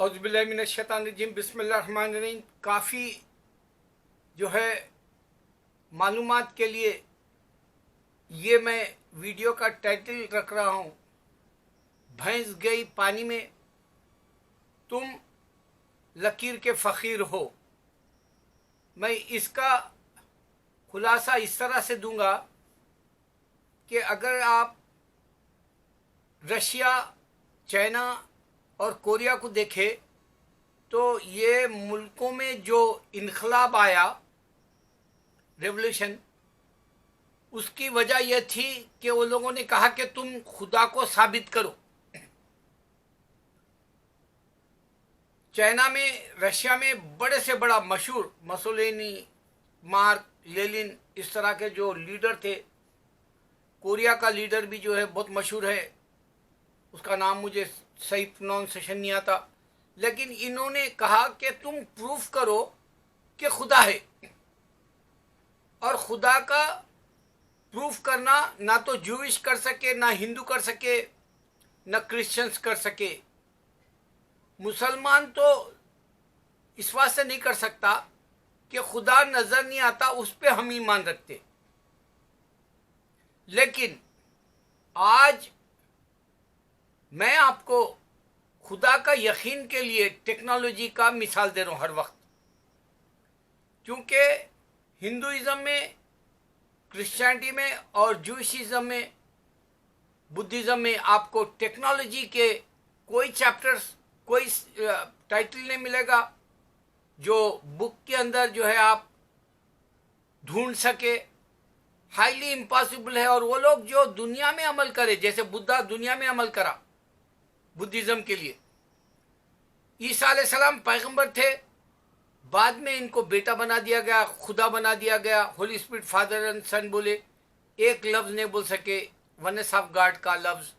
औज़ुबिल्लाहिमिनश्शैतानिर्रजीम बिस्मिल्लाहिर्रहमानिर्रहीम। काफ़ी जो है मालूमात के लिए ये मैं वीडियो का टाइटल रख रहा हूँ, भैंस गई पानी में तुम लकीर के फ़कीर हो। मैं इसका खुलासा इस तरह से दूंगा कि अगर आप रशिया, चाइना और कोरिया को देखें तो ये मुल्कों में जो इनकलाब आया, रेवोल्यूशन, उसकी वजह यह थी कि वो लोगों ने कहा कि तुम खुदा को साबित करो। चाइना में, रशिया में बड़े से बड़ा मशहूर मसोलिनी, मार्क, लेनिन, इस तरह के जो लीडर थे। कोरिया का लीडर भी जो है बहुत मशहूर है, उसका नाम मुझे सही प्रोनाउंसिएशन नहीं आता, लेकिन इन्होंने कहा कि तुम प्रूफ करो कि खुदा है। और खुदा का प्रूफ करना ना तो जूइश कर सके, ना हिंदू कर सके, ना क्रिश्चियंस कर सके। मुसलमान तो इस बात से नहीं कर सकता कि खुदा नजर नहीं आता, उस पर हम ईमान रखते। लेकिन आज मैं आपको खुदा का यकीन के लिए टेक्नोलॉजी का मिसाल दे रहा हूं हर वक्त, क्योंकि हिंदुइज्म में, क्रिश्चियनिटी में और जूइशिज्म में, बुद्धिज्म में आपको टेक्नोलॉजी के कोई चैप्टर्स, कोई टाइटल नहीं मिलेगा जो बुक के अंदर जो है आप ढूंढ सके। हाईली इम्पॉसिबल है। और वो लोग जो दुनिया में अमल करे, जैसे बुद्धा दुनिया में अमल करा बुद्धिज्म के लिए, ईसा अलैहिस्सलाम पैगंबर थे, बाद में इनको बेटा बना दिया गया, खुदा बना दिया गया। होली स्पिरिट फादर एंड सन बोले, एक लफ्ज नहीं बोल सके, वननेस ऑफ गॉड का लफ्ज,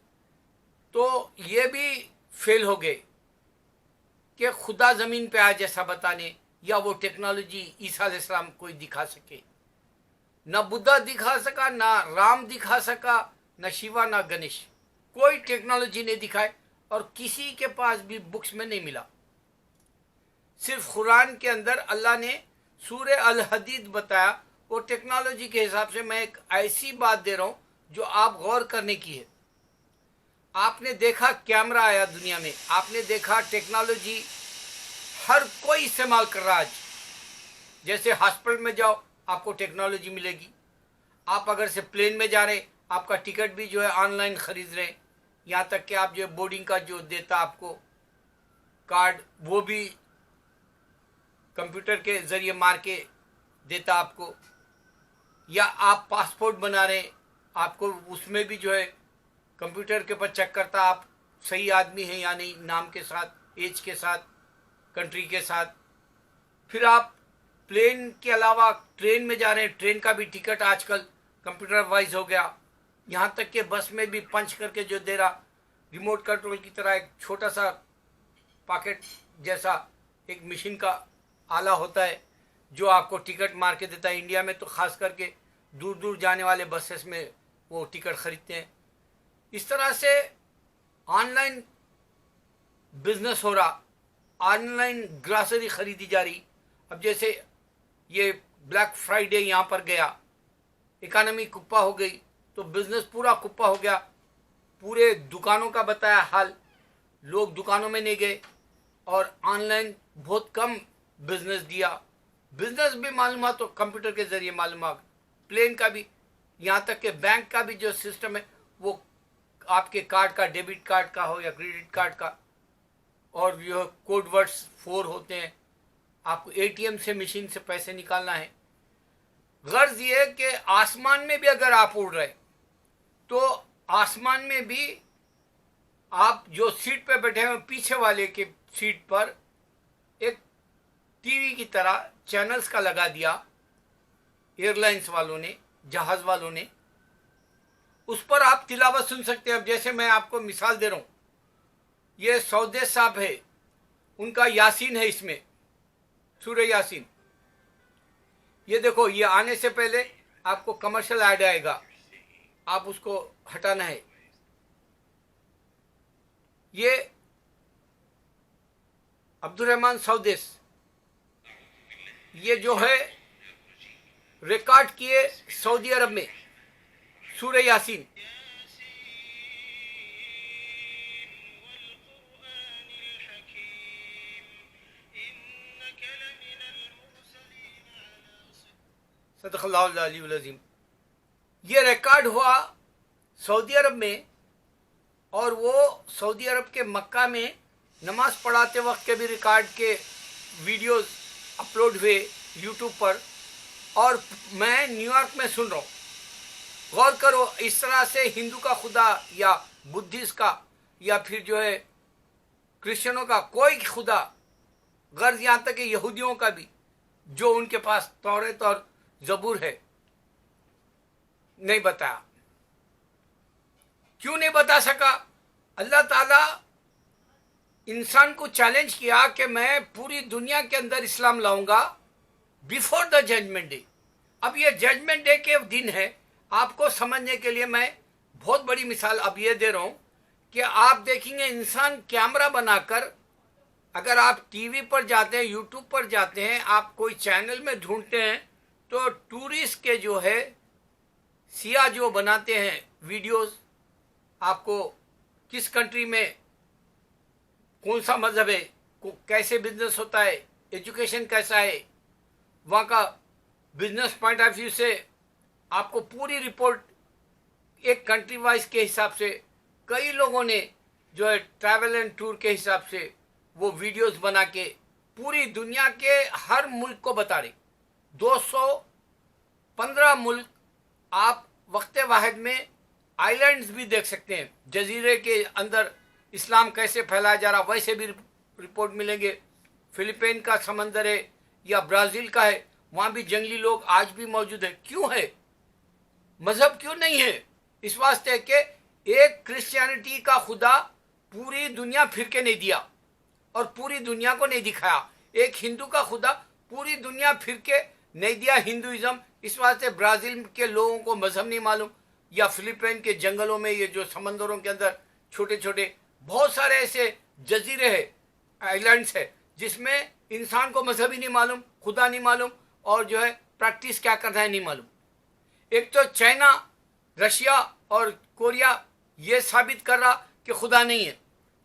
तो ये भी फेल हो गए कि खुदा जमीन पे आया जैसा बताने, या वो टेक्नोलॉजी ईसा अलैहिस्सलाम कोई दिखा सके। न बुद्धा दिखा सका, ना राम दिखा सका, न शिवा, ना गणेश, कोई टेक्नोलॉजी नहीं दिखाए। और किसी के पास भी बुक्स में नहीं मिला। सिर्फ कुरान के अंदर अल्लाह ने सूरे अल हदीद बताया। वो टेक्नोलॉजी के हिसाब से मैं एक ऐसी बात दे रहा हूं जो आप गौर करने की है। आपने देखा कैमरा आया दुनिया में, आपने देखा टेक्नोलॉजी हर कोई इस्तेमाल कर रहा है आज। जैसे हॉस्पिटल में जाओ आपको टेक्नोलॉजी मिलेगी। आप अगर से प्लेन में जा रहे, आपका टिकट भी जो है ऑनलाइन खरीद रहे, यहाँ तक कि आप जो बोर्डिंग का जो देता आपको कार्ड, वो भी कंप्यूटर के जरिए मार के देता आपको। या आप पासपोर्ट बना रहे, आपको उसमें भी जो है कंप्यूटर के ऊपर चेक करता आप सही आदमी है या नहीं, नाम के साथ, एज के साथ, कंट्री के साथ। फिर आप प्लेन के अलावा ट्रेन में जा रहे हैं, ट्रेन का भी टिकट आजकल कंप्यूटर वाइज हो गया। यहाँ तक कि बस में भी पंच करके जो दे रहा, रिमोट कंट्रोल की तरह एक छोटा सा पॉकेट जैसा एक मशीन का आला होता है जो आपको टिकट मार के देता है। इंडिया में तो खास करके दूर दूर जाने वाले बसेस में वो टिकट खरीदते हैं। इस तरह से ऑनलाइन बिजनेस हो रहा, ऑनलाइन ग्रॉसरी खरीदी जा रही। अब जैसे ये ब्लैक फ्राइडे यहाँ पर गया, इकोनॉमी कुप्पा हो गई, तो बिजनेस पूरा कुप्पा हो गया। पूरे दुकानों का बताया हाल, लोग दुकानों में नहीं गए और ऑनलाइन बहुत कम बिजनेस दिया। बिजनेस भी मालूम तो कंप्यूटर के जरिए मालूम, प्लेन का भी, यहाँ तक कि बैंक का भी जो सिस्टम है वो आपके कार्ड का, डेबिट कार्ड का हो या क्रेडिट कार्ड का, और जो कोड वर्ड्स 4 होते हैं, आपको एटीएम से, मशीन से पैसे निकालना है। गर्ज ये है कि आसमान में भी अगर आप उड़ रहे तो आसमान में भी आप जो सीट पे बैठे हैं, पीछे वाले के सीट पर एक टीवी की तरह चैनल्स का लगा दिया एयरलाइंस वालों ने, जहाज वालों ने। उस पर आप तिलावत सुन सकते हैं। अब जैसे मैं आपको मिसाल दे रहा हूं, ये सौदे साहब है, उनका यासीन है, इसमें सूरह यासीन। ये देखो, ये आने से पहले आपको कमर्शियल ऐड आएगा, आप उसको हटाना है। ये अब्दुल रहमान सौदेस, ये जो है रिकॉर्ड किए सऊदी अरब में सूरह यासीन। सदक़ल्लाहुल अलीयुल अज़ीम। ये रिकॉर्ड हुआ सऊदी अरब में, और वो सऊदी अरब के मक्का में नमाज पढ़ाते वक्त के भी रिकॉर्ड के वीडियोस अपलोड हुए यूट्यूब पर, और मैं न्यूयॉर्क में सुन रहा हूँ। गौर करो, इस तरह से हिंदू का खुदा या बुद्धिस्ट का या फिर जो है क्रिश्चियनों का कोई खुदा, गर्ज यहाँ तक कि यहूदियों का भी, जो उनके पास तौरेत और ज़बूर है, नहीं बताया। क्यों नहीं बता सका? अल्लाह ताला इंसान को चैलेंज किया कि मैं पूरी दुनिया के अंदर इस्लाम लाऊंगा बिफोर द जजमेंट डे। अब ये जजमेंट डे के दिन है। आपको समझने के लिए मैं बहुत बड़ी मिसाल अब ये दे रहा हूं कि आप देखेंगे इंसान कैमरा बनाकर, अगर आप टीवी पर जाते हैं, यूट्यूब पर जाते हैं, आप कोई चैनल में ढूंढते हैं, तो टूरिस्ट के जो है सिया जो बनाते हैं वीडियोस, आपको किस कंट्री में कौन सा मजहब है, कैसे बिजनेस होता है, एजुकेशन कैसा है, वहाँ का बिजनेस पॉइंट ऑफ व्यू से आपको पूरी रिपोर्ट एक कंट्री वाइज के हिसाब से, कई लोगों ने जो है ट्रैवल एंड टूर के हिसाब से वो वीडियोस बना के पूरी दुनिया के हर मुल्क को बता रहे। 215 मुल्क आप वक्त वाहिद में आइलैंड्स भी देख सकते हैं। जजीरे के अंदर इस्लाम कैसे फैलाया जा रहा, वैसे भी रिपोर्ट मिलेंगे। फिलीपीन का समंदर है या ब्राज़ील का है, वहाँ भी जंगली लोग आज भी मौजूद है। क्यों है? मजहब क्यों नहीं है? इस वास्ते कि एक क्रिश्चियनिटी का खुदा पूरी दुनिया फिर के नहीं दिया और पूरी दुनिया को नहीं दिखाया। एक हिंदू का खुदा पूरी दुनिया फिर के नहीं दिया, हिंदुइज्म। इस वास्ते ब्राज़ील के लोगों को मजहब नहीं मालूम, या फिलीपीन के जंगलों में ये जो समंदरों के अंदर छोटे छोटे बहुत सारे ऐसे जजीरे हैं, आइलैंड्स है, जिसमें इंसान को मजहब ही नहीं मालूम, खुदा नहीं मालूम, और जो है प्रैक्टिस क्या करना है नहीं मालूम। एक तो चाइना, रशिया और कोरिया ये साबित कर रहा कि खुदा नहीं है।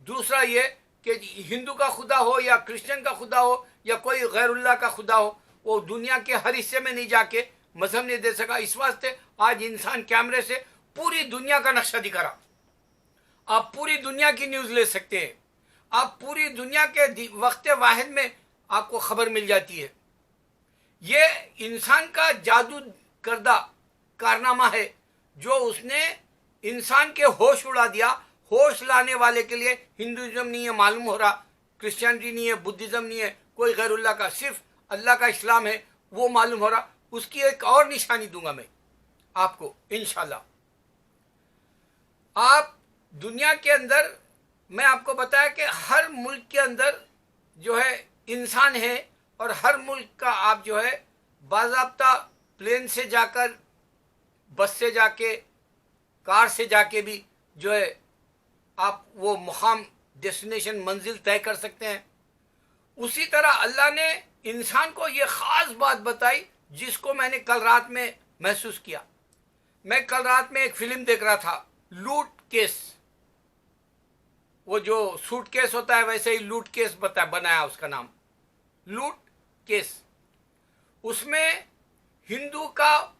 दूसरा ये कि हिंदू का खुदा हो या क्रिश्चियन का खुदा हो या कोई गैरुल्लाह का खुदा हो, वो दुनिया के हर हिस्से में नहीं जाके मजहब नहीं दे सका। इस वास्ते आज इंसान कैमरे से पूरी दुनिया का नक्शा दिखा रहा। आप पूरी दुनिया की न्यूज़ ले सकते हैं, आप पूरी दुनिया के वक्त वाहिद में आपको खबर मिल जाती है। ये इंसान का जादू करदा कारनामा है, जो उसने इंसान के होश उड़ा दिया। होश लाने वाले के लिए हिंदुइज्म नहीं है मालूम हो रहा, क्रिश्चियनिटी नहीं है, बुद्धिज्म नहीं है, कोई गैरुल्लाह का, सिर्फ अल्लाह का इस्लाम है वो मालूम हो रहा। उसकी एक और निशानी दूंगा मैं आपको इंशाल्लाह। आप दुनिया के अंदर, मैं आपको बताया कि हर मुल्क के अंदर जो है इंसान है, और हर मुल्क का आप जो है बाज़ाब्ता प्लेन से जाकर, बस से जाके, कार से जाके भी जो है आप वो मुकाम, डेस्टिनेशन, मंजिल तय कर सकते हैं। उसी तरह अल्लाह ने इंसान को ये ख़ास बात बताई जिसको मैंने कल रात में महसूस किया। मैं कल रात में एक फिल्म देख रहा था, लूट केस। वो जो सूट केस होता है वैसे ही लूट केस बनाया उसका नाम, लूट केस। उसमें हिंदू का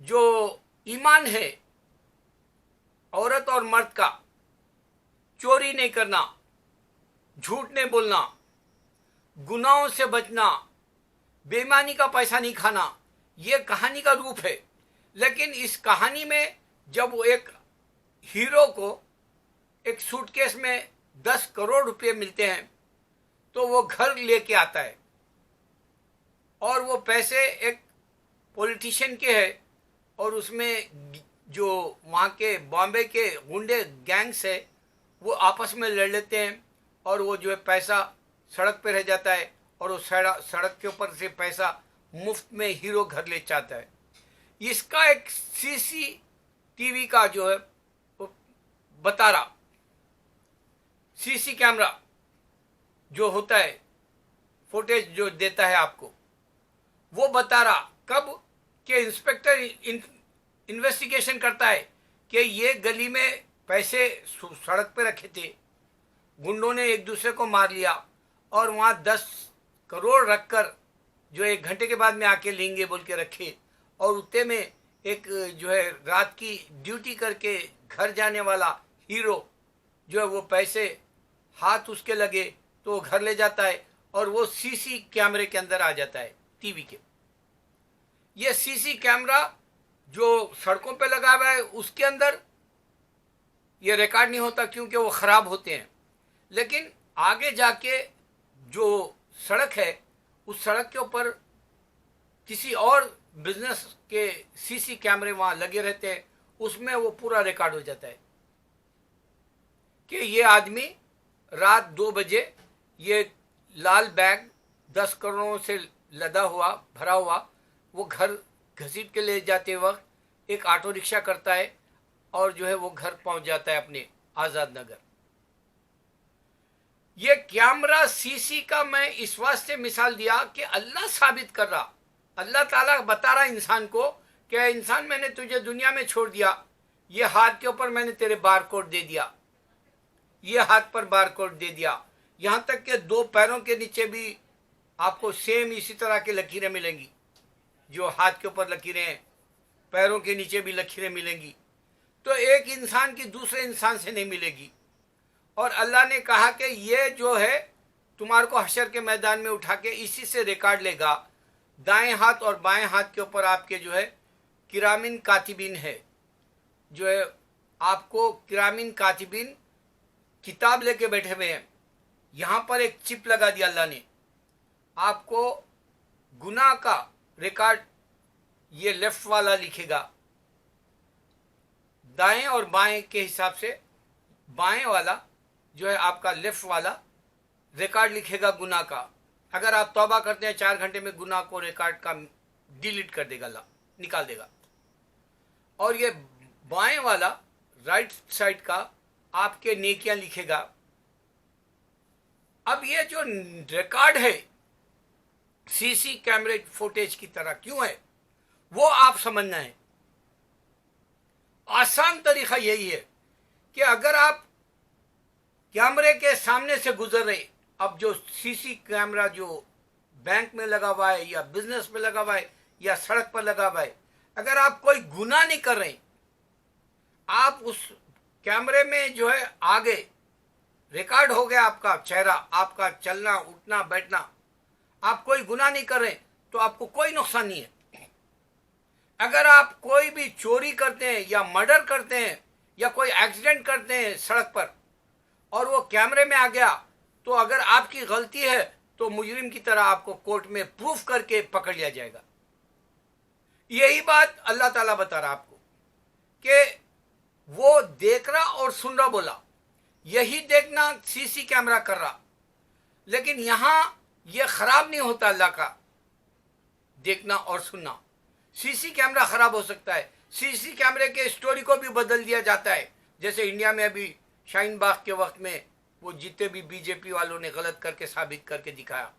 जो ईमान है, औरत और मर्द का, चोरी नहीं करना, झूठ नहीं बोलना, गुनाहों से बचना, बेईमानी का पैसा नहीं खाना, ये कहानी का रूप है। लेकिन इस कहानी में जब वो एक हीरो को एक सूटकेस में 10 करोड़ रुपए मिलते हैं, तो वो घर लेके आता है, और वो पैसे एक पॉलिटिशियन के हैं, और उसमें जो वहाँ के बॉम्बे के गुंडे गैंग्स है वो आपस में लड़ लेते हैं, और वो जो है पैसा सड़क पे रह जाता है, और वो सड़क के ऊपर से पैसा मुफ्त में हीरो घर ले जाता है। इसका एक सीसीटीवी का जो है वो बता रहा, सीसी कैमरा, जो होता है, फुटेज जो देता है आपको, वो बता रहा कब के इंस्पेक्टर इन्वेस्टिगेशन करता है कि ये गली में पैसे सड़क पे रखे थे, गुंडों ने एक दूसरे को मार लिया और वहां 10 करोड़ रखकर जो 1 घंटे के बाद में आके लेंगे बोल के रखे, और उतने में एक जो है रात की ड्यूटी करके घर जाने वाला हीरो जो है वो पैसे हाथ उसके लगे तो वो घर ले जाता है और वो सीसी कैमरे के अंदर आ जाता है, टीवी के। ये सीसी कैमरा जो सड़कों पे लगा हुआ है उसके अंदर ये रिकॉर्ड नहीं होता क्योंकि वो खराब होते हैं, लेकिन आगे जाके जो सड़क है उस सड़क के ऊपर किसी और बिजनेस के सीसी कैमरे वहां लगे रहते हैं, उसमें वो पूरा रिकॉर्ड हो जाता है कि ये आदमी रात 2 बजे ये लाल बैग 10 करोड़ों से लदा हुआ भरा हुआ वो घर घसीट के ले जाते वक्त एक ऑटो रिक्शा करता है और जो है वो घर पहुंच जाता है अपने आजाद नगर। ये कैमरा सीसी का मैं इस वास्ते मिसाल दिया कि अल्लाह साबित कर रहा, अल्लाह ताला बता रहा इंसान को कि इंसान मैंने तुझे दुनिया में छोड़ दिया, ये हाथ के ऊपर मैंने तेरे बार कोड दे दिया, ये हाथ पर बार कोड दे दिया, यहां तक कि 2 पैरों के नीचे भी आपको सेम इसी तरह की लकीरें मिलेंगी, जो हाथ के ऊपर लकीरें हैं पैरों के नीचे भी लकीरें मिलेंगी। तो एक इंसान की दूसरे इंसान से नहीं मिलेगी। और अल्लाह ने कहा कि ये जो है तुम्हारे को हशर के मैदान में उठा के इसी से रिकॉर्ड लेगा। दाएं हाथ और बाएं हाथ के ऊपर आपके जो है किरामिन कातिबिन है, जो है आपको किरामिन कातिबिन किताब लेके बैठे हुए हैं। यहां पर एक चिप लगा दिया अल्लाह ने, आपको गुनाह का रिकॉर्ड ये लेफ्ट वाला लिखेगा, दाएं और बाएं के हिसाब से बाएं वाला जो है आपका लेफ्ट वाला रिकॉर्ड लिखेगा गुनाह का। अगर आप तौबा करते हैं 4 घंटे में गुनाह को रिकॉर्ड का डिलीट कर देगा, अल्लाह निकाल देगा। और ये बाएं वाला राइट साइड का आपके नेकियां लिखेगा। अब ये जो रिकॉर्ड है सीसी कैमरे फुटेज की तरह क्यों है वो आप समझना है। आसान तरीका यही है कि अगर आप कैमरे के सामने से गुजर रहे, अब जो सीसी कैमरा जो बैंक में लगा हुआ है या बिजनेस में लगा हुआ है या सड़क पर लगा हुआ है, अगर आप कोई गुनाह नहीं कर रहे, आप उस कैमरे में जो है आगे रिकॉर्ड हो गया आपका चेहरा, आपका चलना उठना बैठना, आप कोई गुनाह नहीं कर रहे तो आपको कोई नुकसान नहीं है। अगर आप कोई भी चोरी करते हैं या मर्डर करते हैं या कोई एक्सीडेंट करते हैं सड़क पर और वो कैमरे में आ गया, तो अगर आपकी गलती है तो मुजरिम की तरह आपको कोर्ट में प्रूफ करके पकड़ लिया जाएगा। यही बात अल्लाह ताला बता रहा आपको कि वो देख रहा और सुन रहा, बोला यही देखना सीसी कैमरा कर रहा, लेकिन यहां यह खराब नहीं होता अल्लाह का देखना और सुनना। सीसी कैमरा खराब हो सकता है, सीसी कैमरे के स्टोरी को भी बदल दिया जाता है। जैसे इंडिया में अभी शाहीन बाग के वक्त में वो जितने भी बीजेपी वालों ने गलत करके साबित करके दिखाया।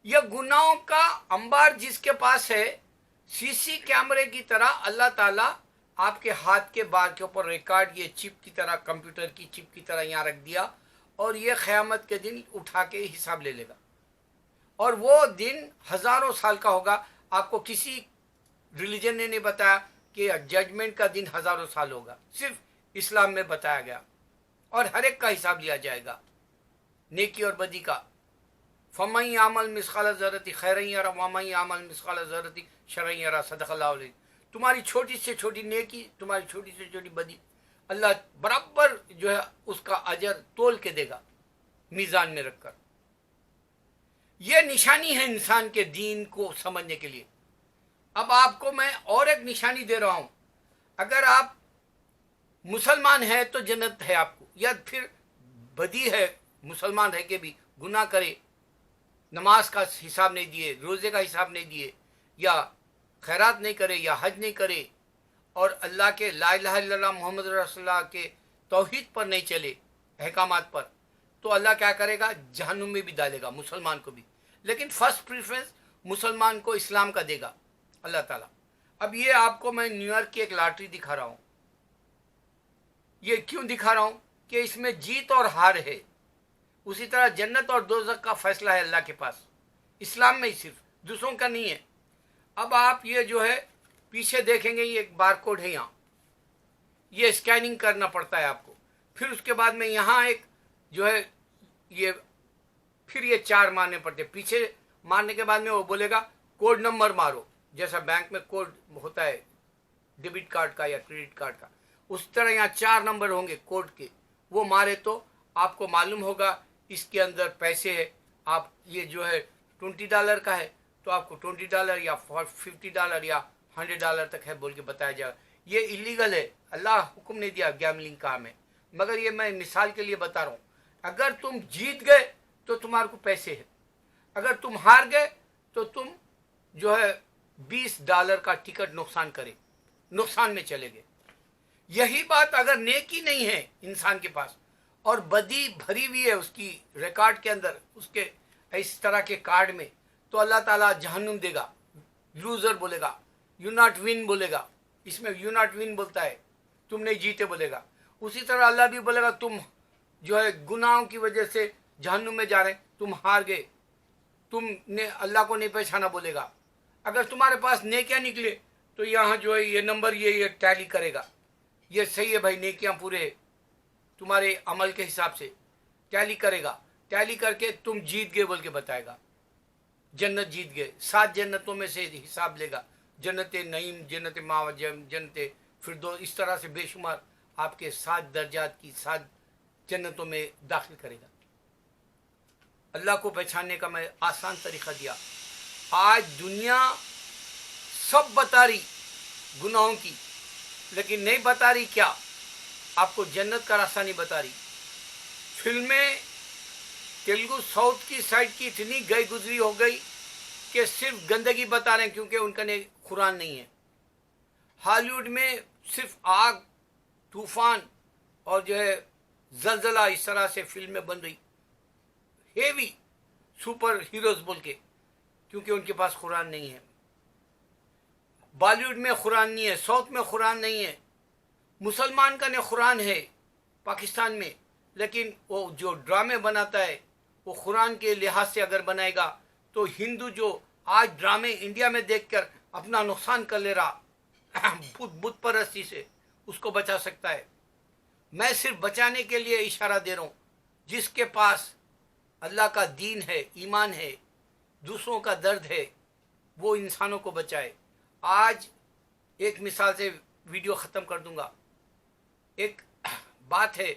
यह गुनाहों का अंबार जिसके पास है, सीसी कैमरे की तरह अल्लाह ताला आपके हाथ के बार के ऊपर रिकॉर्ड ये चिप की तरह, कंप्यूटर की चिप की तरह यहाँ रख दिया, और ये क़यामत के दिन उठा के हिसाब ले लेगा। और वो दिन हजारों साल का होगा। आपको किसी रिलीजन ने नहीं बताया कि जजमेंट का दिन हजारों साल होगा, सिर्फ इस्लाम में बताया गया। और हर एक का हिसाब लिया जाएगा, नेकी और बदी का। फमन यामल मिस्काल ज़र्रति खैरन यरा वमन यामल मिस्काल ज़र्रति शर्रन यरा। सदक़ल्लाहु अलैहि। तुम्हारी छोटी से छोटी नेकी, तुम्हारी छोटी से छोटी बदी, अल्लाह बराबर जो है उसका अजर तोल के देगा मीज़ान में रखकर। यह निशानी है इंसान के दीन को समझने के लिए। अब आपको मैं और एक निशानी दे रहा हूं। अगर आप मुसलमान हैं तो जन्नत है आपको, या फिर बदी है मुसलमान रह के भी गुनाह करे, नमाज का हिसाब नहीं दिए, रोज़े का हिसाब नहीं दिए, या खैरात नहीं करे, या हज नहीं करे, और अल्लाह के ला इलाहा इल्लल्लाह मोहम्मद रसूलुल्लाह के तौहीद पर नहीं चले, अहकामात पर, तो अल्लाह क्या करेगा, जहन्नुम में भी डालेगा मुसलमान को भी। लेकिन फर्स्ट प्रीफरेंस मुसलमान को इस्लाम का देगा अल्लाह ताला। अब ये आपको मैं न्यूयॉर्क की एक लॉटरी दिखा रहा हूँ। ये क्यों दिखा रहा हूँ कि इसमें जीत और हार है। उसी तरह जन्नत और दोज़ख का फैसला है अल्लाह के पास, इस्लाम में ही, सिर्फ दूसरों का नहीं है। अब आप ये जो है पीछे देखेंगे, ये एक बारकोड है, यहाँ ये स्कैनिंग करना पड़ता है आपको। फिर उसके बाद में यहाँ एक जो है ये, फिर ये 4 मारने पड़ते। पीछे मारने के बाद में वो बोलेगा कोड नंबर मारो, जैसा बैंक में कोड होता है डेबिट कार्ड का या क्रेडिट कार्ड का, उस तरह यहाँ 4 नंबर होंगे कोड के। वो मारे तो आपको मालूम होगा इसके अंदर पैसे है। आप ये जो है $20 का है तो आपको $20 या $50 या $100 तक है बोल के बताया जाएगा। ये इलीगल है, अल्लाह हुक्म नहीं दिया गैमलिंग काम है, मगर ये मैं मिसाल के लिए बता रहा हूँ। अगर तुम जीत गए तो तुम्हारे को पैसे है, अगर तुम हार गए तो तुम जो है $20 का टिकट नुकसान में चले गए। यही बात अगर नेकी नहीं है इंसान के पास और बदी भरी हुई है उसकी रिकॉर्ड के अंदर, उसके इस तरह के कार्ड में, तो अल्लाह ताला जहन्नुम देगा, लूजर बोलेगा, यू नॉट विन बोलेगा। इसमें यू नॉट विन बोलता है, तुम नहीं जीते बोलेगा। उसी तरह अल्लाह भी बोलेगा तुम जो है गुनाहों की वजह से जहन्नुम में जा रहे, तुम हार गए, तुमने अल्लाह को नहीं पहचाना बोलेगा। अगर तुम्हारे पास नेकियां निकले तो यहाँ जो है ये नंबर ये टैली करेगा, ये सही है भाई, नेकियां पूरे है, तुम्हारे अमल के हिसाब से टैली करेगा। टैली करके तुम जीत गए बोल के बताएगा, जन्नत जीत गए। 7 जन्नतों में से हिसाब लेगा, जन्नत नईम, जन्नत मावा, जन्नत फिरदौस, इस तरह से बेशुमार आपके 7 दर्जात की 7 जन्नतों में दाखिल करेगा। अल्लाह को पहचानने का मैं आसान तरीका दिया। आज दुनिया सब बता रही गुनाहों की, लेकिन नहीं बता रही क्या, आपको जन्नत का रास्ता नहीं बता रही। फिल्में तेलुगु साउथ की साइड की इतनी गई गुजरी हो गई कि सिर्फ गंदगी बता रहे हैं, क्योंकि उनका ने कुरान नहीं है। हॉलीवुड में सिर्फ आग, तूफान और जो है जलजला, इस तरह से फिल्में बन रही, हेवी सुपर हीरोज बोल के, क्योंकि उनके पास कुरान नहीं है। बॉलीवुड में कुरान नहीं है, साउथ में कुरान नहीं है। मुसलमान का ने कुरान है पाकिस्तान में, लेकिन वो जो ड्रामे बनाता है वो कुरान के लिहाज से अगर बनाएगा तो हिंदू जो आज ड्रामे इंडिया में देखकर अपना नुकसान कर ले रहा बुत परस्ती से, उसको बचा सकता है। मैं सिर्फ बचाने के लिए इशारा दे रहा हूँ। जिसके पास अल्लाह का दीन है, ईमान है, दूसरों का दर्द है, वो इंसानों को बचाए। आज एक मिसाल से वीडियो ख़त्म कर दूंगा। एक बात है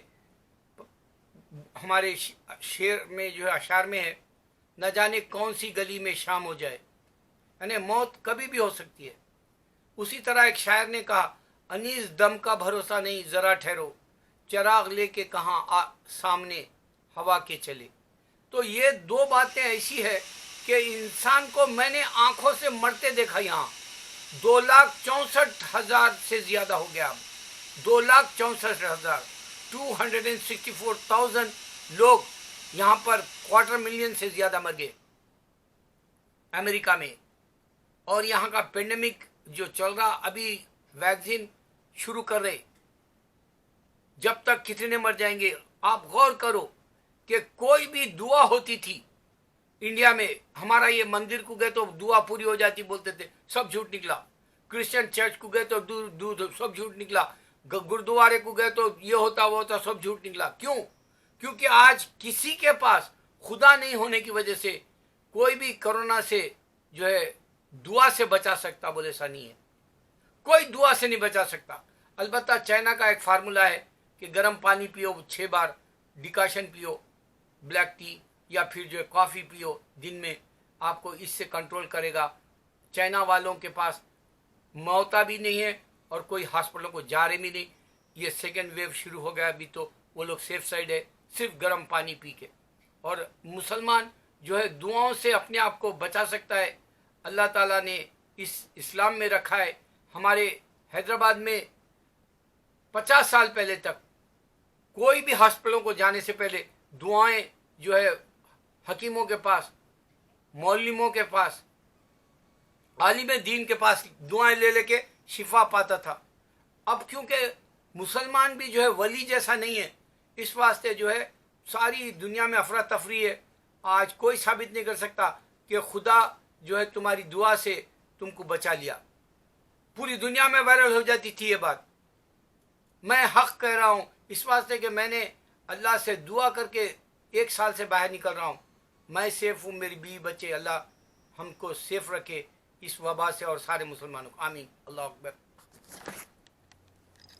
हमारे शेर में जो है, अशार में है, न जाने कौन सी गली में शाम हो जाए, यानी मौत कभी भी हो सकती है। उसी तरह एक शायर ने कहा, अनीस दम का भरोसा नहीं, ज़रा ठहरो, चिराग लेके कहाँ सामने हवा के चले। तो ये 2 बातें ऐसी है कि इंसान को मैंने आंखों से मरते देखा। यहाँ 2,64,000 से ज़्यादा हो गया। 2,64,000 264,000 लोग यहाँ पर 250,000 से ज़्यादा मर गए अमेरिका में। और यहाँ का पेंडेमिक जो चल रहा, अभी वैक्सीन शुरू कर रहे, जब तक कितने मर जाएंगे। आप गौर करो कि कोई भी दुआ होती थी इंडिया में, हमारा ये मंदिर को गए तो दुआ पूरी हो जाती बोलते थे, सब झूठ निकला। क्रिश्चियन चर्च को गए तो दूध सब झूठ निकला। गुरुद्वारे को गए तो ये होता वो होता, सब झूठ निकला। क्यों? क्योंकि आज किसी के पास खुदा नहीं होने की वजह से कोई भी कोरोना से जो है दुआ से बचा सकता बोले ऐसा नहीं है। कोई दुआ से नहीं बचा सकता। अलबत्ता चाइना का एक फार्मूला है कि गर्म पानी पियो 6 बार, डिकाशन पियो, ब्लैक टी या फिर जो है कॉफ़ी पियो दिन में, आपको इससे कंट्रोल करेगा। चाइना वालों के पास मौता भी नहीं है और कोई हॉस्पिटलों को जा रहे भी नहीं। ये सेकेंड वेव शुरू हो गया अभी, तो वो लोग सेफ साइड है, सिर्फ गर्म पानी पी के। और मुसलमान जो है दुआओं से अपने आप को बचा सकता है। अल्लाह ताला ने इस इस्लाम में रखा है। हमारे हैदराबाद में 50 साल पहले तक कोई भी हॉस्पिटलों को जाने से पहले दुआएं जो है हकीमों के पास, मौलिमों के पास, आलिम दीन के पास दुआएं ले लेके शिफा पाता था। अब क्योंकि मुसलमान भी जो है वली जैसा नहीं है, इस वास्ते जो है सारी दुनिया में अफरा तफरी है। आज कोई साबित नहीं कर सकता कि खुदा जो है तुम्हारी दुआ से तुमको बचा लिया। पूरी दुनिया में वायरल हो जाती थी ये बात। मैं हक कह रहा हूँ इस वास्ते कि मैंने अल्लाह से दुआ करके 1 साल से बाहर निकल रहा हूँ। मैं सेफ हूँ, मेरी बीवी बच्चे, अल्लाह हमको सेफ रखे इस वबा से और सारे मुसलमानों को। आमीन। अल्लाह अकबर।